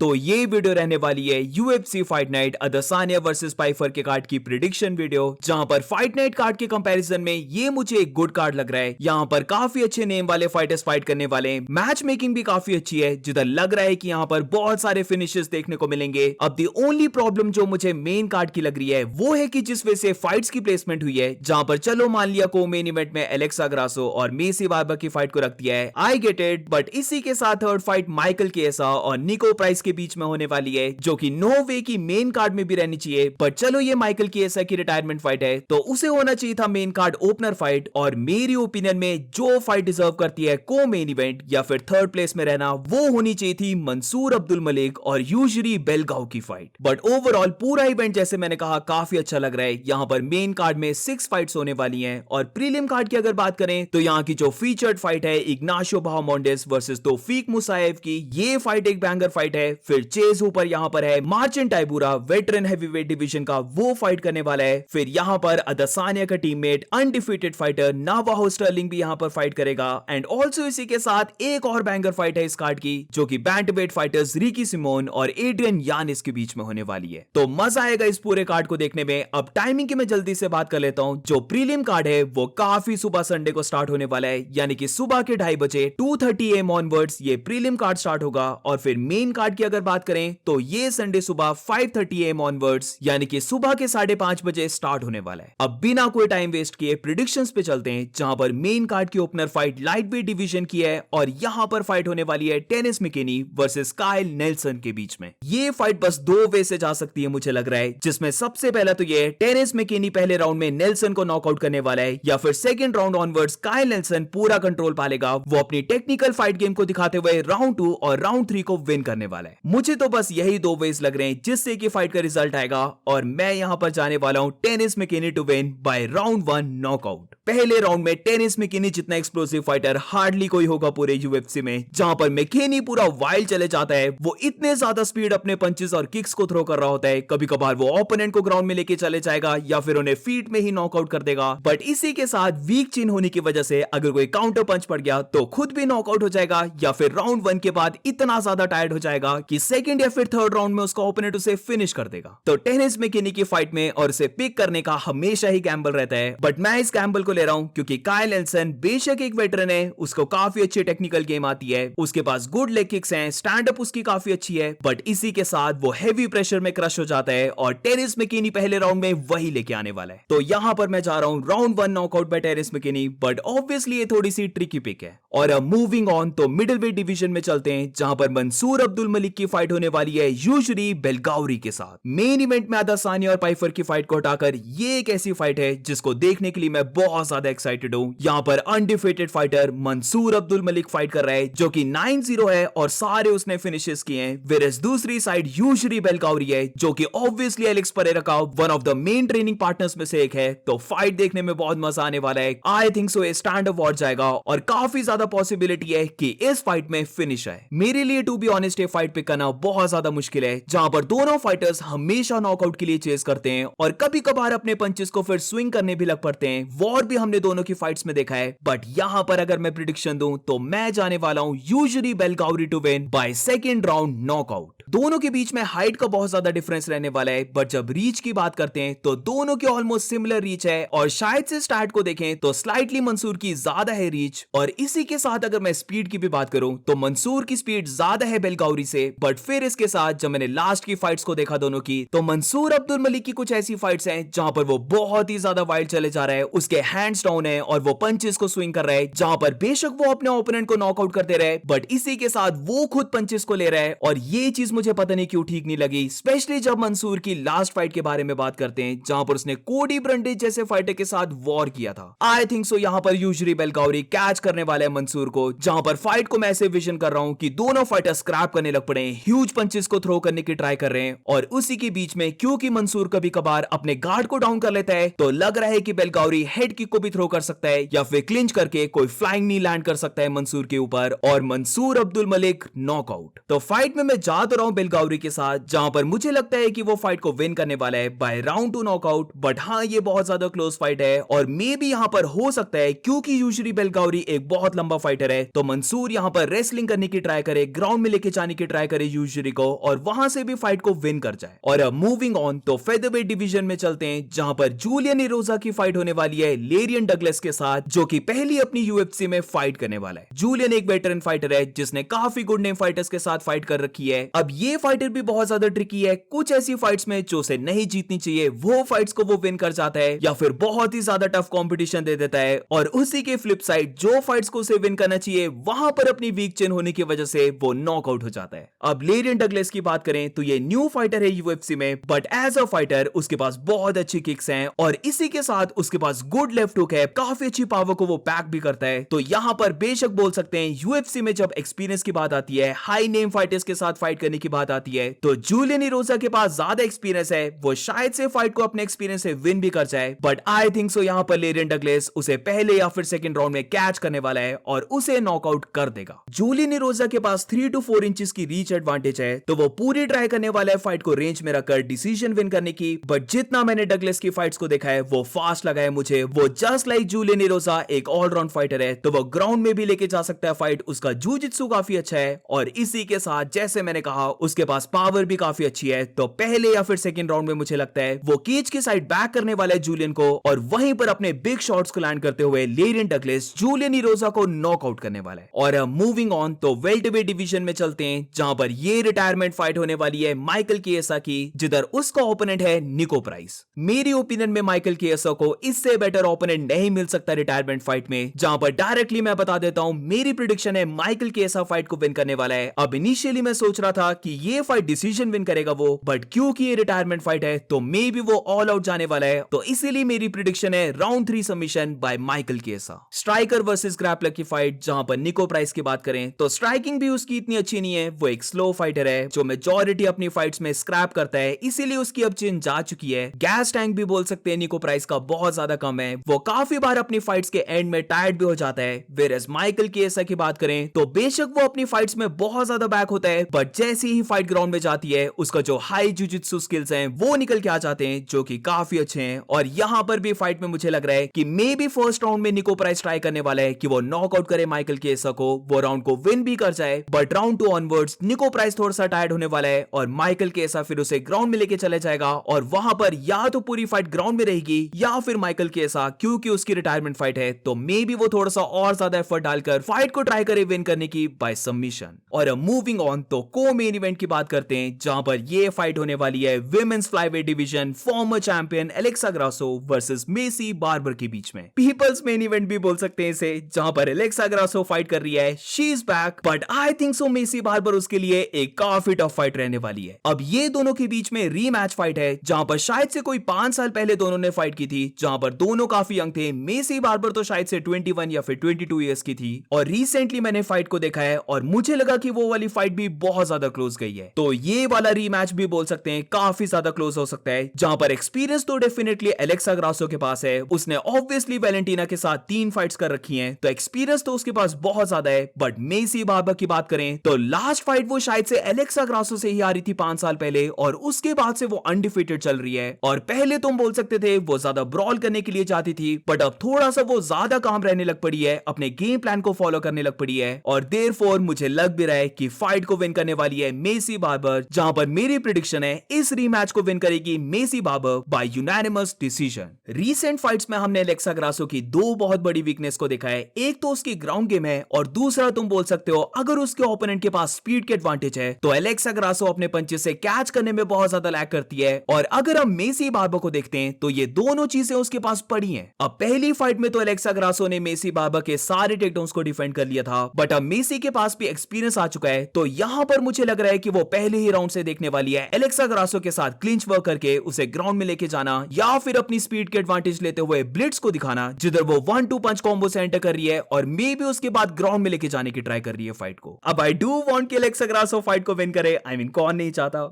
तो ये वीडियो रहने वाली है UFC fight night Adesanya versus Pyfer के कार्ड की प्रिडिक्शन वीडियो, जहां पर फाइट नाइट कार्ड के कंपैरिजन में ये मुझे एक गुड कार्ड लग रहा है। यहां पर काफी अच्छे नेम वाले फाइटर्स फाइट करने वाले हैं, मैच मेकिंग भी काफी अच्छी है, जिधर लग रहा है कि यहां पर बहुत सारे फिनिशेस देखने को मिलेंगे। अब दी ओनली प्रॉब्लम जो मुझे मेन कार्ड की लग रही है वो है कि जिस वजह से फाइट्स की प्लेसमेंट हुई है, जहां पर चलो मान लिया को मेन इवेंट में एलेक्सा ग्रासो और मेसी बार्बर की फाइट को रख दिया है, आई गेट इट, बट इसी के साथ थर्ड फाइट माइकल केसा और निको प्राइस के बीच में होने वाली है, जो कि नो वे की मेन कार्ड में भी रहनी चाहिए। पर चलो ये माइकल केसा की रिटायरमेंट फाइट है तो उसे होना चाहिए था मेन कार्ड ओपनर फाइट, और मेरी ओपिनियन में जो फाइट डिजर्व करती है को मेन इवेंट या फिर थर्ड प्लेस में रहना, वो होनी चाहिए थी मंसूर अब्दुल मलिक और यूजरी बेलगाव की फाइट। बट ओवरऑल पूरा इवेंट जैसे मैंने कहा काफी अच्छा लग रहा है। यहां पर मेन कार्ड में 6 फाइट्स होने वाली हैं, और प्रीलिम कार्ड की अगर बात करें तो यहां की जो फीचर्ड फाइट है इग्नाशियो बाहामोंडेस वर्सेस तौफीक मुसाइव की, ये फाइट एक बैंगर फाइट है। फिर चेज ऊपर यहां पर है मार्चिन टाइबूरा वेटरन हैवीवेट डिवीजन का, वो फाइट करने वाला है। फिर यहां पर अदसानिया का टीममेट अनडिफीटेड फाइटर नावाहो स्टर्लिंग भी यहां पर फाइट करेगा। एंड ऑल्सो इसी के साथ एक और बैंगर फाइट है इस कार्ड की, जो कि बैंटवेट फाइटर्स रिकी सिमोन और एड्रियन यानिस के बीच में होने वाली है। तो मजा आएगा इस पूरे कार्ड को देखने में। अब टाइमिंग की मैं जल्दी से बात कर लेता हूं। जो प्रीलिम कार्ड है वो काफी सुबह संडे को स्टार्ट होने वाला है, यानी कि सुबह के 2:30 बजे 2:30 AM ऑनवर्ड्स ये प्रीलिम कार्ड स्टार्ट होगा। और फिर मेन कार्ड की अगर बात करें तो ये संडे सुबह 5:30 AM ऑनवर्ड्स, यानी कि सुबह के 5:30 बजे स्टार्ट होने वाला है। अब बिना कोई टाइम वेस्ट किए प्रेडिक्शंस पे चलते हैं, जहां पर मेन कार्ड की opener fight lightweight division की है, और यहां पर फाइट होने वाली है Tennis McKinney versus Kyle Nelson के बीच में। ये फाइट बस 2 वे से जा सकती है मुझे लग रहा है, जिसमें सबसे पहला तो ये टेनिस मैकेनी पहले राउंड में नेल्सन को नॉकआउट करने वाला है, या फिर second round onwards Kyle Nelson पूरा कंट्रोल पा लेगा, वो अपनी टेक्निकल फाइट गेम को दिखाते हुए राउंड 2 और राउंड 3 को विन करने वाला है। मुझे तो बस यही 2 वेज लग रहे हैं जिससे कि फाइट का रिजल्ट आएगा, और मैं यहां पर जाने वाला हूं Tennis McKinney to win by round 1 knockout. पहले राउंड में टेनिस मैकेनी जितना एक्सप्लोसिव फाइटर हार्डली कोई होगा पूरे यूएफसी में। जहां पर मैकेनी पूरा वाइल्ड चले जाता है, वो इतने ज्यादा स्पीड अपने पंचेस और किक्स को थ्रो कर रहा होता है, कभी कभार वो ओपोनेंट को ग्राउंड में लेके चले जाएगा या फिर उन्हें फीट में ही नॉकआउट कर देगा। बट इसी के साथ वीक चिन होने की वजह से अगर कोई काउंटर पंच पड़ गया तो खुद भी नॉकआउट हो जाएगा, या फिर राउंड 1 के बाद इतना ज्यादा टायर्ड हो जाएगा कि सेकंड या फिर थर्ड राउंड में उसका ओपोनेंट उसे फिनिश कर देगा। तो टेनिस मैकेनी की फाइट में और उसे पिक करने का हमेशा ही गैम्बल रहता है, बट मैं इस गैम्बल को ले रहा हूं क्योंकि काइल नेल्सन बेशक एक वेटरन है, उसको काफी अच्छी टेक्निकल गेम आती है, उसके पास गुड लेग किक्स हैं, स्टैंड अप उसकी काफी अच्छी है, बट इसी के साथ वो हेवी प्रेशर में क्रश हो जाता है, और टेनिस मैकेनी पहले राउंड में वही लेके आने वाला है। तो यहां पर मैं जा रहा हूं round 1 knockout by Tennis McKinney, but obviously ये थोड़ी सी ट्रिकी पिक है। और अब मूविंग ऑन तो मिडिल वेट डिवीजन में चलते हैं, जहां पर मंसूर अब्दुल मलिक की फाइट होने वाली है यूजरी बेलगावरी के साथ। मेन इवेंट में अदसानिया और पाइफर की फाइट को हटाकर ये एक ऐसी फाइट है जिसको देखने के लिए मैं बहुत ज्यादा एक्साइटेड हूं। यहां पर undefeated fighter Mansur Abdul Malik fight कर रहा है, जो कि 9-0 है और सारे उसने फिनिशेस किए हैं। वेरस दूसरी साइड यूजरी बेलगावरी है, जो कि ऑब्वियसली एलेक्स परेरा का one of the main training partners में से एक है। तो फाइट देखने में बहुत मजा आने वाला है। आई थिंक सो ये स्टैंड अप वॉर जाएगा, और काफी ज्यादा पॉसिबिलिटी है कि इस फाइट में फिनिश है। मेरे लिए टू बी ऑनेस्ट ये फाइट पिक करना बहुत ज्यादा मुश्किल है, जहां पर दोनों फाइटर्स हमेशा नॉकआउट के लिए चेस करते हैं, और कभी कभार अपने पंचेस को फिर स्विंग करने भी लग पड़ते हैं। वॉर भी हमने दोनों की फाइट्स में देखा है, बट यहां पर अगर मैं प्रेडिक्शन दूं तो मैं जाने वाला हूं यूजरी बेलगावरी to win by second round knockout. दोनों के बीच में हाइट का बहुत ज्यादा डिफरेंस रहने वाला है, बट जब रीच की बात करते हैं तो दोनों की ऑलमोस्ट सिमिलर रीच है, और शायद से स्टार्ट को देखें तो स्लाइटली मंसूर की ज्यादा है रीच। और इसी के साथ अगर मैं स्पीड की भी बात करूं तो मंसूर की स्पीड ज्यादा है बेलगावरी से, बट फिर इसके साथ जब मैंने लास्ट की फाइट्स को देखा दोनों की, तो मंसूर अब्दुल मलिक की कुछ ऐसी फाइट्स हैं जहां पर वो बहुत ही ज्यादा वाइल्ड चले जा रहा है, उसके हैंड्स डाउन है और वो पंचेस को स्विंग कर रहा है, जहां पर बेशक वो अपने ओपोनेंट को नॉकआउट करते रहे, बट इसी के साथ वो खुद पंचेस को ले रहा है। और ये चीज मुझे पता नहीं क्यों ठीक नहीं लगी, स्पेशली जब मंसूर की लास्ट फाइट के बारे में बात करते हैं, जहां पर उसने कोडी ब्रंडेज जैसे फाइटर के साथ वॉर किया था। आई थिंक सो यहां पर यूजरी बेलगावरी कैच करने वाले हैं मंसूर को, जहां पर फाइट को मैं ऐसे विजन कर रहा हूं कि दोनों फाइटर स्क्रैप करने लग पड़े, ह्यूज पंचेस को थ्रो करने की ट्राई कर रहे हैं, और उसी के बीच में क्योंकि मंसूर कभी कभार अपने गार्ड को डाउन कर लेता है, तो लग रहा है कि बेलगावरी हेड किक को भी थ्रो कर सकता है, या फिर क्लिंच करके कोई फ्लाइंग नी लैंड कर सकता है मंसूर के ऊपर, और मंसूर अब्दुल मलिक नॉकआउट। तो फाइट में मैं जा तो रहा हूं हूँ बेलगावी के साथ, जहां पर मुझे लगता है कि वो फाइट को विन करने वाला है बाय राउंड 2 नॉकआउट। बट हाँ, ये बहुत ज्यादा क्लोज फाइट है और मे भी यहाँ पर हो सकता है, क्योंकि यूजुअली बेलगावी एक बहुत लंबा फाइटर है, तो मंसूर यहाँ पर रेसलिंग करने की ट्राई करे, ग्राउंड में लेके जाने की ट्राई करे यूजुअली को, और वहां से भी फाइट को विन कर जाए। और अब मूविंग ऑन तो फेदरवेट डिवीजन में चलते हैं, जहां पर जूलियन इरोजा की फाइट होने वाली है लेरियन डगलस के साथ, जो कि पहली अपनी यूएफसी में फाइट करने वाला है। जूलियन एक वेटरन फाइटर है जिसने काफी गुड नेम फाइटर्स के साथ फाइट कर रखी है। अब ये फाइटर भी बहुत ज्यादा ट्रिकी है, कुछ ऐसी फाइट्स में जो उसे नहीं जीतनी चाहिए वो फाइट्स को वो विन कर जाता है, या फिर बहुत ही ज्यादा टफ कंपटीशन दे देता है। और उसी के फ्लिप साइड जो फाइट्स को उसे विन करना चाहिए वहां पर अपनी वीक चेन होने की वजह से वो नॉकआउट हो जाता है। अब लेरियन डगलस की बात करें तो ये न्यू फाइटर है यूएफसी में, बट एज अ फाइटर उसके पास बहुत अच्छी किक्स हैं और इसी के साथ उसके पास गुड लेफ्ट हुक है, काफी अच्छी पावर को वो पैक भी करता है। तो यहां पर बेशक बोल सकते हैं यूएफसी में जब एक्सपीरियंस की बात आती है, हाई नेम फाइटर्स के साथ फाइट करने की बात आती है, तो जूलियन इरोजा के पास ज्यादा एक्सपीरियंस है, वो शायद से फाइट को अपने एक्सपीरियंस से विन भी कर जाए। बट आई थिंक सो यहां पर लेरियन डगलस उसे पहले या फिर सेकंड राउंड में कैच करने वाला है और उसे नॉकआउट कर देगा। जूलियन इरोजा के पास 3 to 4 इंचेस की रीच एडवांटेज है, तो वो पूरी ट्राई करने वाला है फाइट को रेंज में रखकर डिसीजन विन करने की। बट जितना मैंने डगलस की फाइट्स को देखा है वो फास्ट लगा है मुझे, वो जस्ट लाइक जूलियन इरोजा एक ऑलराउंड फाइटर है, तो वो ग्राउंड में भी लेके जा सकता है फाइट, उसका जूजित्सु काफी अच्छा है और इसी के साथ जैसे मैंने कहा उसके पास पावर भी काफी अच्छी है। तो पहले या फिर सेकंड राउंड में मुझे लगता है वो केज के साइड बैक करने वाला है जूलियन को, और वहीं पर अपने बिग शॉट्स को लैंड करते हुए लेरियन डगलस जूलियन इरोजा को नॉकआउट करने वाला है। और मूविंग ऑन तो वेल्टरवेट डिवीजन में चलते हैं, जहां पर ये रिटायरमेंट फाइट होने वाली है माइकल केएसा की, जिधर उसका ओपोनेंट है निको प्राइस। मेरी ओपिनियन में माइकल केएसा को इससे बेटर ओपोनेंट नहीं मिल सकता रिटायरमेंट फाइट में, जहां पर डायरेक्टली मैं बता देता हूं मेरी प्रेडिक्शन है माइकल केएसा फाइट को विन करने वाला है। अब इनिशियली मैं सोच रहा था कि ये फाइट डिसीजन विन करेगा वो, बट क्योंकि ये रिटायरमेंट फाइट है तो मे बी वो ऑल आउट जाने वाला है, तो इसीलिए मेरी प्रेडिक्शन है round 3 submission by Michael Chiesa. Striker versus grappler की फाइट, जहां पर निको प्राइस की बात करें तो स्ट्राइकिंग भी उसकी इतनी अच्छी नहीं है, वो एक स्लो फाइटर है जो मेजॉरिटी अपनी फाइट्स में स्क्रैप करता है, इसीलिए उसकी अब चेन जा चुकी है। गैस टैंक भी बोल सकते हैं निको प्राइस का बहुत ज्यादा कम है, वो काफी बार अपनी फाइट्स के एंड में टायर्ड भी हो जाता है। वेयरएज माइकल केएसा की बात करें तो बेशक वो अपनी फाइट्स में बहुत ज्यादा बैक होता है, बट जैसे ही फाइट ग्राउंड में जाती है उसका जो हाई जुजित्सु स्किल्स हैं वो निकल के आ जाते हैं, जो कि काफी अच्छे हैं। और यहां पर भी फाइट में मुझे लग रहा है कि मे बी फर्स्ट राउंड में निको प्राइस ट्राई करने वाला है कि वो नॉकआउट करे माइकल केएसा को, वो राउंड को विन भी कर जाए, बट राउंड 2 ऑनवर्ड्स निको प्राइस थोड़ा सा टायर्ड होने वाला है और माइकल केएसा फिर उसे ग्राउंड में लेके चले जाएगा, और वहां पर या तो पूरी फाइट ग्राउंड में रहेगी या फिर माइकल केएसा, क्योंकि उसकी रिटायरमेंट फाइट है, तो मे बी वो थोड़ा सा और ज्यादा एफर्ट डालकर फाइट को ट्राई करे विन करने की बाय सबमिशन। और मूविंग ऑन तो को मेन इवेंट की बात करते हैं, जहां पर ये फाइट होने वाली है women's flyweight division former champion Alexa Grasso versus Maycee Barber के बीच में। पीपल्स मेन इवेंट भी बोल सकते हैं इसे, जहां पर एलेक्सा ग्रासो फाइट कर रही है, she is back, but I think so Maycee Barber उसके लिए एक काफी टफ फाइट रहने वाली है। अब ये दोनों के बीच में रीमैच फाइट है, जहां पर शायद से कोई 5 साल पहले दोनों ने फाइट की थी, जहां पर दोनों काफी यंग थे। मेसी बार्बर तो शायद से 21 या फिर 22 इयर्स की थी, और रिसेंटली मैंने फाइट को देखा है और मुझे लगा कि वो वाली फाइट भी बहुत ज्यादा क्लोज गई है। तो ये वाला रीमैच भी बोल सकते हैं काफी ज्यादा क्लोज हो सकता है, जहां पर एक्सपीरियंस तो डेफिनेटली एलेक्सा ग्रासो के पास है, उसने ऑब्वियसली वैलेंटिना के साथ 3 फाइट्स कर रखी हैं, तो एक्सपीरियंस तो उसके पास बहुत ज्यादा है। बट मेसी बार्बर की बात करें तो लास्ट फाइट वो शायद से एलेक्सा ग्रासो से ही आ रही थी 5 साल पहले, और उसके बाद से वो अनडिफीटेड चल रही है। और पहले तुम बोल सकते थे वो ज्यादा ब्रॉल करने के लिए जाती थी, बट अब थोड़ा सा वो ज्यादा काम रहने लग पड़ी है, अपने गेम प्लान को फॉलो करने लग पड़ी है, और देयरफॉर मुझे लग भी रहा है कि फाइट को विन करने वाली है मेसी बार्बर, जहां पर मेरी प्रेडिक्शन है इस रीमैच को विन करेगी Maycee Barber by unanimous decision. Recent fights में हमने एलेक्सा ग्रासो की 2 बहुत बड़ी वीकनेस को देखा है, एक तो उसकी ग्राउंड गेम है, और दूसरा तुम बोल सकते हो अगर उसके ओपोनेंट के पास स्पीड के एडवांटेज है तो एलेक्सा ग्रासो अपने पंचेस से कैच करने में बहुत ज्यादा लैग करती है। और अगर हम मेसी बार्बर को देखते हैं तो ये दोनों चीजें उसके पास पड़ी हैं। अब पहली फाइट में तो एलेक्सा ग्रासो ने मेसी बार्बर के सारे टेकडाउन्स को डिफेंड कर लिया था, बट अब मेसी के पास भी एक्सपीरियंस आ चुका है, तो यहां पर मुझे लग रहा है कि वो पहले ही राउंड से देखने वाली है एलेक्सा ग्रासो के साथ क्लिंच वर्क करके उसे ग्राउंड में लेके जाना, या फिर अपनी स्पीड के एडवांटेज लेते हुए ब्लिट्स को दिखाना, जिधर वो 1-2 पंच कॉम्बो से एंटर कर रही है और मे बी उसके बाद ग्राउंड में लेके जाने की ट्राई कर रही है फाइट को। अब आई डू वांट कि एलेक्सा ग्रासो फाइट को विन करे, आई मीन कौन नहीं चाहता,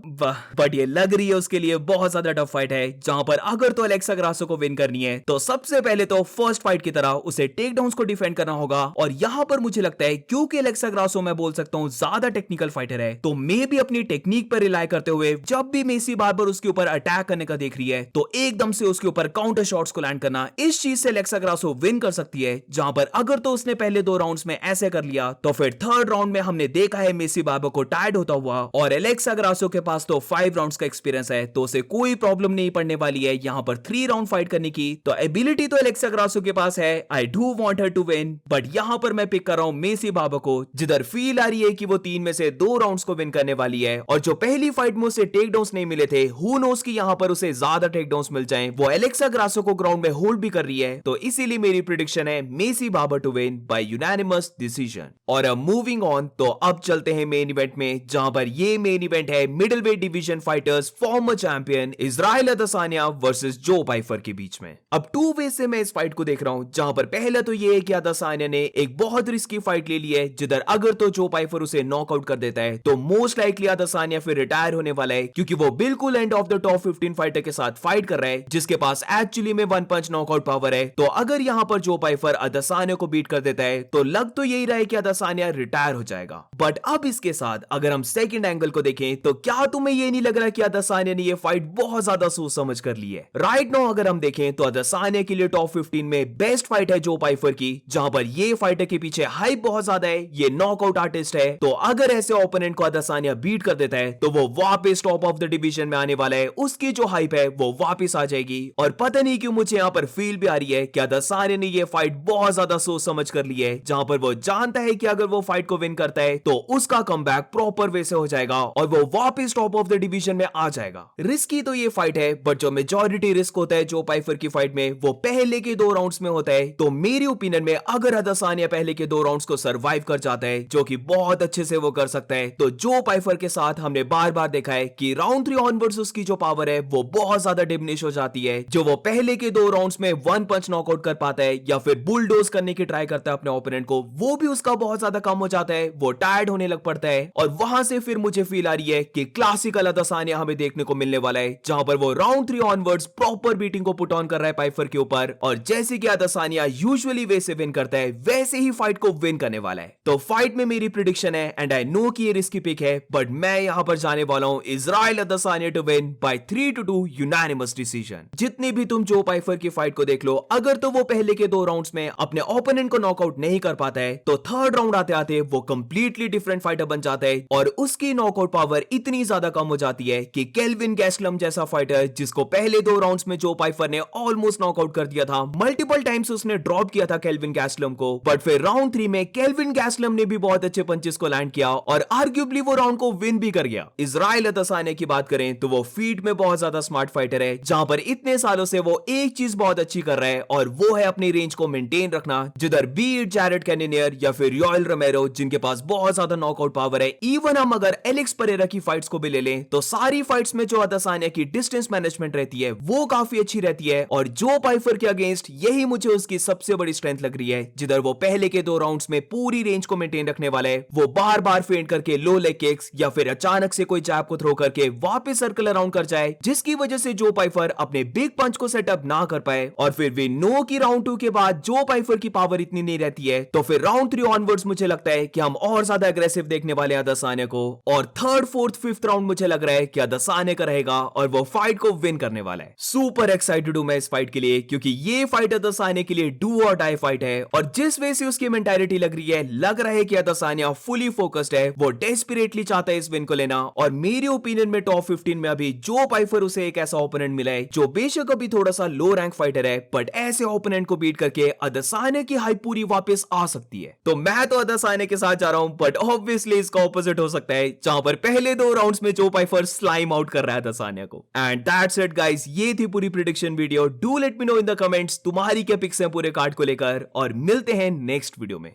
बट ये लग रही है उसके लिए बहुत ज्यादा टफ फाइट है, जहां पर अगर तो एलेक्सा ग्रासो को विन करनी है तो सबसे पहले तो फर्स्ट फाइट की तरह उसे टेक डाउन्स को डिफेंड करना होगा। और यहां पर मुझे लगता है क्योंकि एलेक्सा ग्रासो मैं बोल सकता हूं ज्यादा टेक्निकल फाइटर है, तो मे भी अपनी टेक्निक पर रिलाय करते हुए जब भी मेसी बार बार उसके ऊपर अटैक करने का देख रही है तो एकदम से उसके ऊपर काउंटर शॉट्स को लैंड करना, इस चीज से एलेक्सा ग्रासो विन कर सकती है। जहां पर अगर तो उसने पहले 2 राउंड्स में ऐसे कर लिया तो फिर थर्ड राउंड में हमने देखा है मेसी बाबर को टायर्ड होता हुआ, और एलेक्सा ग्रासो के पास तो 5 राउंड्स का एक्सपीरियंस है तो उसे कोई प्रॉब्लम नहीं पड़ने वाली है यहां पर 3 राउंड फाइट करने की। तो एबिलिटी तो एलेक्सा ग्रासो के पास है, I do want her to win, but यहां पर मैं पिक कर रहा हूं मेसी बाबर को, जिधर फील आ रही है कि वो 3 में से 2 राउंड्स को विन करने वाली है। और जो पहली फाइट में उसे टेक डाउन्स नहीं मिले थे, हु नोस कि यहां पर उसे ज्यादा टेक डाउन्स मिल जाएं। वो एलेक्सा ग्रासो को ग्राउंड में होल्ड भी कर रही है, तो इसीलिए मेरी प्रेडिक्शन है Maycee Barber to win by unanimous decision. और अब मूविंग ऑन, तो अब चलते हैं मेन इवेंट में, जहां पर ये मेन इवेंट है middle weight division fighters farmer champion Israel अदसानिया versus जो पाइफर के बीच में। अब 2 वे से मैं इस फाइट को देख रहा हूं, जहां पर पहला तो ये है कि अदसानिया ने एक बहुत रिस्की फाइट ले ली है, जिधर अगर तो जो पाइफर उसे नॉकआउट कर देता है तो मोस्ट लाइकली अदसानिया फिर रिटायर होने वाला है, क्योंकि वो बिल्कुल end of the top 15 fighter के साथ फाइट कर रहा है जिसके पास एक्चुअली में 1 पंच नॉकआउट पावर है। तो अगर यहां पर जो पाइफर अदसानिया को बीट कर देता है तो लग तो यही रहा है कि अदसानिया रिटायर हो जाएगा। बट अब इसके साथ अगर हम सेकंड एंगल को देखें तो क्या तुम्हें ये नहीं लग रहा कि अदसानिया ने ये फाइट बहुत ज्यादा सोच समझ कर ली है? राइट नाउ अगर हम देखें तो अदसानिया के लिए टॉप 15 में बेस्ट फाइट है जो पाइफर की, जहां पर ये फाइटर के पीछे हाइप बहुत ज्यादा है, ये नॉकआउट आर्टिस्ट है। तो अगर ऐसे ओपोनेंट को अदसानिया बीट कर देता है तो वो वापस टॉप ऑफ द डिवीजन में आने वाला है, उसकी जो हाइप है वो वापस आ जाएगी। और पता नहीं क्यों मुझे यहाँ पर फील भी आ रही है कि अदसानिया ने ये फाइट बहुत ज्यादा सोच समझ कर ली है, जहां पर वो जानता है कि अगर वो फाइट को विन करता है तो उसका कमबैक प्रॉपर वे से हो जाएगा और वो वापस टॉप ऑफ द डिवीजन में आ जाएगा। रिस्की तो ये फाइट है, बट जो मेजॉरिटी रिस्क होता है जो पाइफर की फाइट में वो पहले के 2 राउंड्स में होता है। तो मेरी ओपिनियन में अगर अदसानिया पहले के 2 राउंड्स को सर्वाइव कर जाता है, जो कि बहुत अच्छे से वो कर सकता है, तो जो पाइफर के साथ हमने बार बार देखा है कि राउंड 3 ऑनवर्ड्स उसकी जो पावर है वो बहुत ज्यादा डिमिनिश हो जाती है। जो वो पहले के 2 राउंड्स में 1 पंच नॉकआउट कर पाता है या फिर बुलडोज करने की ट्राई करता है अपने ओपोनेंट को, वो भी उसका बहुत ज्यादा कम हो जाता है, वो टायर्ड होने लग पड़ता है। और वहां से फिर मुझे फील आ रही है कि क्लासिकल अदसानिया हमें देखने को मिलने वाला है, जहां पर वो राउंड 3 ऑनवर्ड्स प्रॉपर बीटिंग को पुट ऑन कर रहा है पाइफर के ऊपर, और जैसे कि अदसानिया यूजुअली वैसे विन करता है वैसे ही फाइट को विन करने वाला है। तो फाइट में मेरी प्रेडिक्शन है, एंड आई नो कि ये रिस्की पिक है, बट मैं यहां पर जाने वाला हूं Israel Adesanya to win by 3-2 unanimous decision. जितनी भी तुम जो पाइफर की फाइट को देख लो, अगर तो वो पहले के 2 राउंड्स में अपने ओपोनेंट को नॉकआउट नहीं कर पाता है तो थर्ड राउंड आते आते वो कंप्लीटली डिफरेंट फाइटर बन जाता है, और उसकी नॉकआउट पावर इतनी ज्यादा कम हो जाती है कि केल्विन गैस्लम जैसा फाइटर, जिसको पहले 2 राउंड्स में जो पाइफर ने ऑलमोस्ट नॉकआउट कर दिया था, मल्टीपल टाइम्स उसने ड्रॉप किया था केल्विन गैस्लम को, बट फिर राउंड 3 में केल्विन गैस्लम ने भी बहुत अच्छे पंचेस को लैंड किया और आर्ग्यूबली वो राउंड को विन भी कर गया। इजराइल अदसानिया की बात करें तो वो फीट में बहुत ज्यादा स्मार्ट फाइटर है, जहां पर इतने सालों से वो एक चीज बहुत अच्छी कर रहा है और वो है अपनी रेंज को मेंटेन रखना, जिधर बी इट जैरेड कैनिनियर या फिर योएल रोमेरो, जिनके पास बहुत ज्यादा नॉकआउट पावर है। इवन हम अगर एलेक्स परेरा की फाइट्स को भी ले लें तो सारी फाइट्स में जो अदसानिया की डिस्टेंस मैनेजमेंट रहती है वो काफी अच्छी रहती है, और जो पाइफर के अगेंस्ट यही मुझे उसकी सबसे बड़ी स्ट्रेंथ लग रही है, जिधर वो पहले के 2 राउंड्स में पूरी रेंज को मेंटेन रखने वाला है। वो बार बार फेंट करके लो लेग किक्स या फिर अचानक से कोई जैब को थ्रो करके वापस सर्कल अराउंड कर जाए, जिसकी वजह से जो पाइफर अपने बिग पंच को सेटअप ना कर पाए। और फिर वी नो कि राउंड 2 के बाद जो पाइफर की पावर इतनी नहीं रहती है, तो फिर राउंड 3 ऑनवर्ड्स मुझे लगता है कि हम और ज्यादा अग्रेसिव देखने वाले हैं अदसानिया को, और थर्ड, फोर्थ, फिफ्थ राउंड मुझे लग रहा है कि अदसानिया का रहेगा और वो फाइट को विन करने वाला है। सुपर एक्साइटेड हूं मैं इस फाइट के लिए, क्योंकि ये फाइट अदसानिया के लिए डू और डाई फाइट है, और जिस वे से उसकी मेंटालिटी लग रही है, लग रहा है कि अदसानिया फुली फोकस्ड है, वो डेस्परेटली चाहता है इस विन को लेना। और मेरे ओपिनियन में टॉप 15 में अभी जो पाइफर उसे एक ऐसा ओपोनेंट मिला है जो बेशक अभी थोड़ा सा लो रैंक फाइटर है, बट ऐसे ओपोनेंट को बीट करके अदसानिया की हाइप पूरी वापस आ सकती है। तो मैं तो अदसानिया के साथ जा रहा हूं, बट ऑब्वियसली इसका ऑपोजिट हो सकता है, जहां पर पहले 2 राउंड्स में जो पाइफर स्लाइम आउट कर रहा है अदसानिया को। एंड दैट्स इट गाइस, ये थी पूरी prediction video. Do let me know in the comments तुम्हारी क्या पिक्स है पूरे कार्ड को लेकर, और मिलते हैं नेक्स्ट वीडियो में।